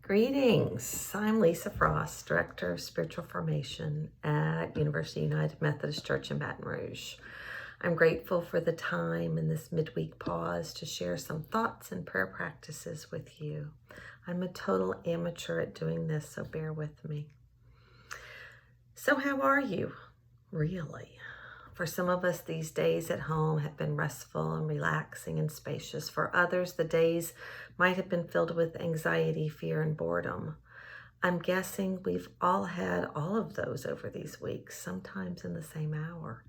Greetings. I'm Lisa Frost, Director of Spiritual Formation at University United Methodist Church in Baton Rouge. I'm grateful for the time in this midweek pause to share some thoughts and prayer practices with you. I'm a total amateur at doing this, so bear with me. So how are you, really? For some of us, these days at home have been restful and relaxing and spacious. For others, the days might have been filled with anxiety, fear, and boredom. I'm guessing we've all had all of those over these weeks, sometimes in the same hour.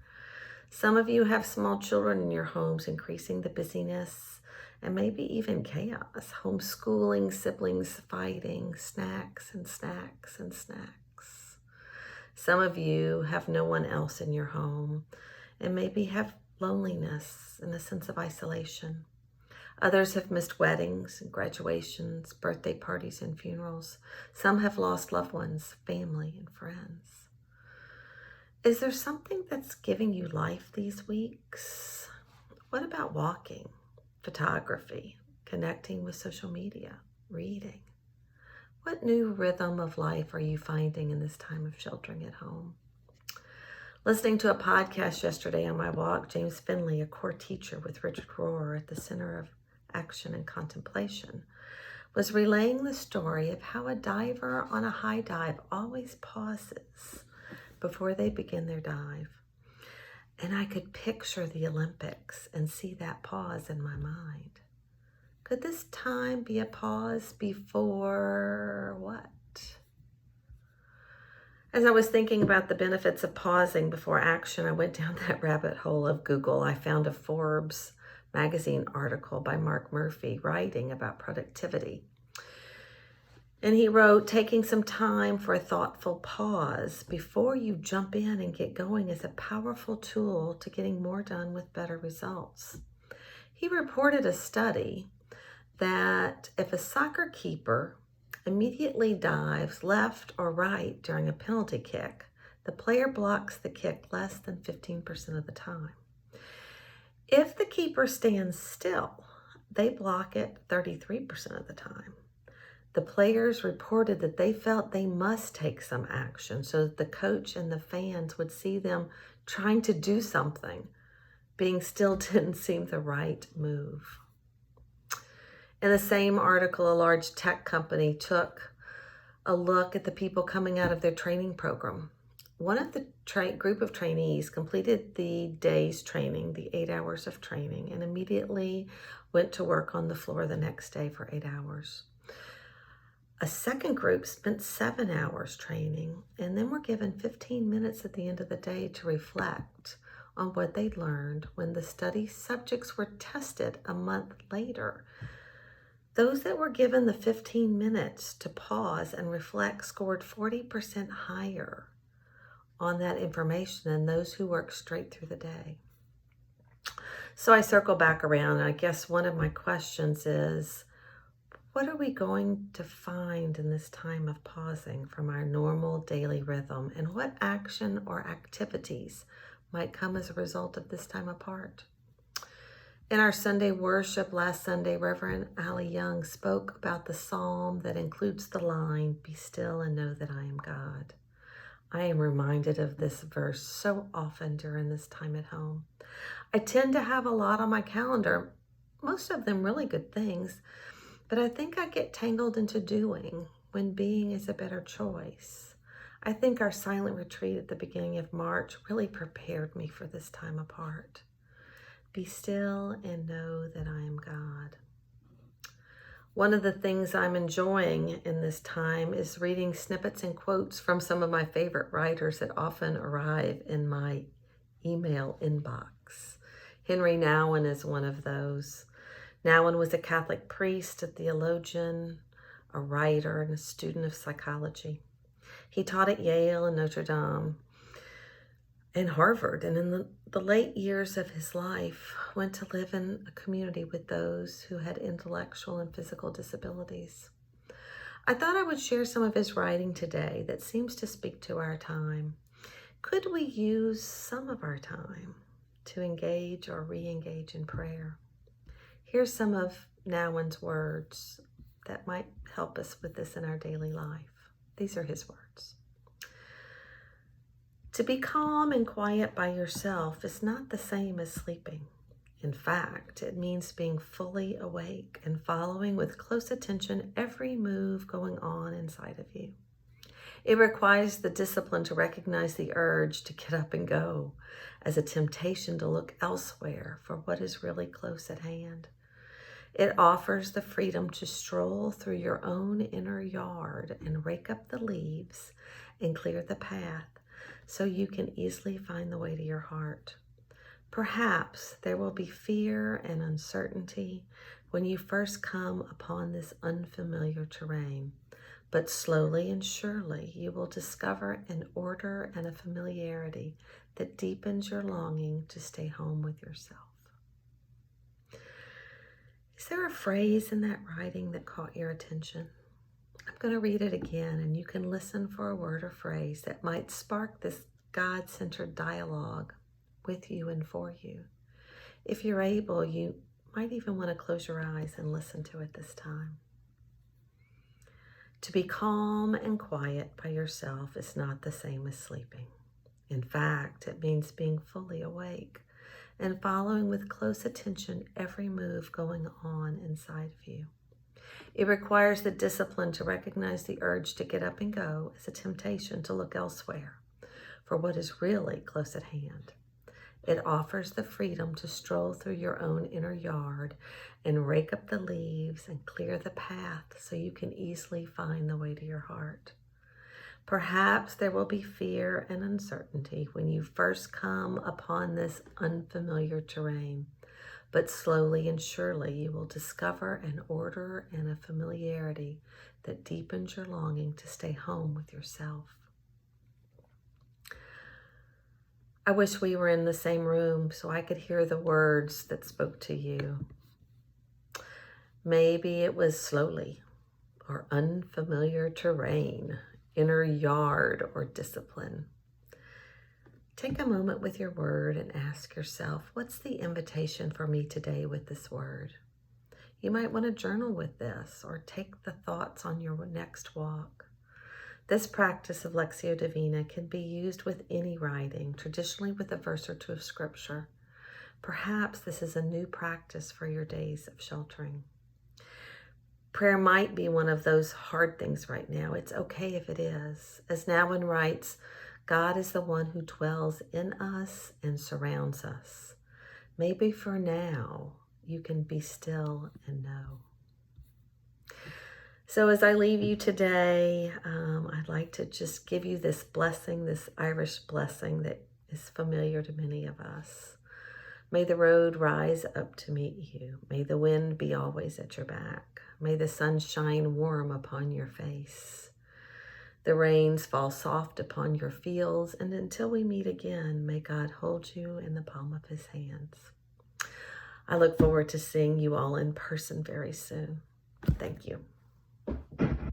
Some of you have small children in your homes, increasing the busyness and maybe even chaos. Homeschooling, siblings fighting, snacks and snacks and snacks. Some of you have no one else in your home and maybe have loneliness and a sense of isolation. Others have missed weddings and graduations, birthday parties and funerals. Some have lost loved ones, family and friends. Is there something that's giving you life these weeks? What about walking, photography, connecting with social media, reading? What new rhythm of life are you finding in this time of sheltering at home? Listening to a podcast yesterday on my walk, James Finley, a core teacher with Richard Rohr at the Center of Action and Contemplation, was relaying the story of how a diver on a high dive always pauses before they begin their dive. And I could picture the Olympics and see that pause in my mind. Could this time be a pause before what? As I was thinking about the benefits of pausing before action, I went down that rabbit hole of Google. I found a Forbes magazine article by Mark Murphy writing about productivity. And he wrote, taking some time for a thoughtful pause before you jump in and get going is a powerful tool to getting more done with better results. He reported a study that if a soccer keeper immediately dives left or right during a penalty kick, the player blocks the kick less than 15% of the time. If the keeper stands still, they block it 33% of the time. The players reported that they felt they must take some action so that the coach and the fans would see them trying to do something. Being still didn't seem the right move. In the same article, a large tech company took a look at the people coming out of their training program. One of the group of trainees completed the day's training, the 8 hours of training, and immediately went to work on the floor the next day for 8 hours. A second group spent 7 hours training and then were given 15 minutes at the end of the day to reflect on what they'd learned when the study subjects were tested a month later. Those that were given the 15 minutes to pause and reflect scored 40% higher on that information than those who worked straight through the day. So I circle back around, and I guess one of my questions is, what are we going to find in this time of pausing from our normal daily rhythm, and what action or activities might come as a result of this time apart? In our Sunday worship last Sunday, Reverend Ali Young spoke about the psalm that includes the line, "Be still and know that I am God." I am reminded of this verse so often during this time at home. I tend to have a lot on my calendar, most of them really good things, but I think I get tangled into doing when being is a better choice. I think our silent retreat at the beginning of March really prepared me for this time apart. Be still and know that I am God. One of the things I'm enjoying in this time is reading snippets and quotes from some of my favorite writers that often arrive in my email inbox. Henri Nouwen is one of those. Nouwen was a Catholic priest, a theologian, a writer, and a student of psychology. He taught at Yale and Notre Dame and Harvard, and in the late years of his life, went to live in a community with those who had intellectual and physical disabilities. I thought I would share some of his writing today that seems to speak to our time. Could we use some of our time to engage or re-engage in prayer? Here's some of Nouwen's words that might help us with this in our daily life. These are his words. To be calm and quiet by yourself is not the same as sleeping. In fact, it means being fully awake and following with close attention every move going on inside of you. It requires the discipline to recognize the urge to get up and go as a temptation to look elsewhere for what is really close at hand. It offers the freedom to stroll through your own inner yard and rake up the leaves and clear the path so you can easily find the way to your heart. Perhaps there will be fear and uncertainty when you first come upon this unfamiliar terrain, but slowly and surely you will discover an order and a familiarity that deepens your longing to stay home with yourself. Is there a phrase in that writing that caught your attention? I'm going to read it again, and you can listen for a word or phrase that might spark this God-centered dialogue with you and for you. If you're able, you might even want to close your eyes and listen to it this time. To be calm and quiet by yourself is not the same as sleeping. In fact, it means being fully awake and following with close attention every move going on inside of you. It requires the discipline to recognize the urge to get up and go as a temptation to look elsewhere for what is really close at hand. It offers the freedom to stroll through your own inner yard and rake up the leaves and clear the path so you can easily find the way to your heart. Perhaps there will be fear and uncertainty when you first come upon this unfamiliar terrain, but slowly and surely you will discover an order and a familiarity that deepens your longing to stay home with yourself. I wish we were in the same room so I could hear the words that spoke to you. Maybe it was slowly, or unfamiliar terrain, inner yard, or discipline. Take a moment with your word and ask yourself, what's the invitation for me today with this word? You might want to journal with this or take the thoughts on your next walk. This practice of Lectio Divina can be used with any writing, traditionally with a verse or two of scripture. Perhaps this is a new practice for your days of sheltering. Prayer might be one of those hard things right now. It's okay if it is. As Nouwen writes, God is the one who dwells in us and surrounds us. Maybe for now, you can be still and know. So as I leave you today, I'd like to just give you this blessing, this Irish blessing that is familiar to many of us. May the road rise up to meet you. May the wind be always at your back. May the sun shine warm upon your face. The rains fall soft upon your fields, and until we meet again, may God hold you in the palm of his hands. I look forward to seeing you all in person very soon. Thank you.